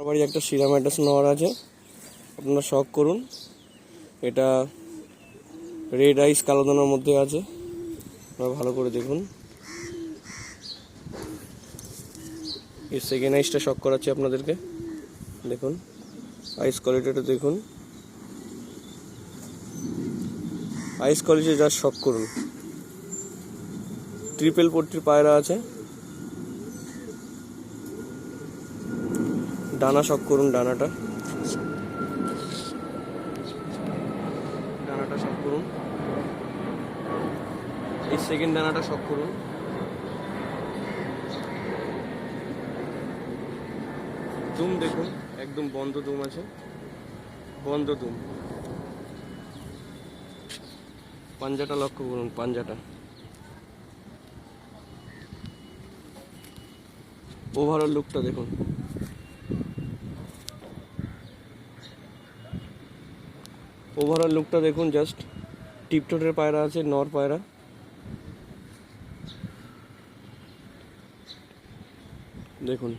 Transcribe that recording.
বাড়ি একটা সিরামাইটাস নেওয়ার আছে, আপনারা শখ করুন। এটা রেড আইস কালো দানার মধ্যে আছে, আপনারা ভালো করে দেখুন। এই সেকেন্ড আইসটা শখ করাচ্ছি আপনাদেরকে, দেখুন আইস কোয়ালিটিটা দেখুন। আইস কোয়ালিটি যা শখ করুন। ট্রিপল পট্টির পায়রা আছে, ডানা শখ করুন। ডানাটা শখ করুন। এই সেকেন্ড ডানাটা শখ করুন। দুম দেখুন, একদম বন্ধ দুম আছে, বন্ধ দুম। পাঞ্জাটা লক্ষ্য করুন, পাঞ্জাটা। ওভারঅল লুকটা দেখুন। ওভারঅল লুকটা দেখুন। জাস্ট টিপটোটের পায়রা আছে, নর পায়রা দেখুন।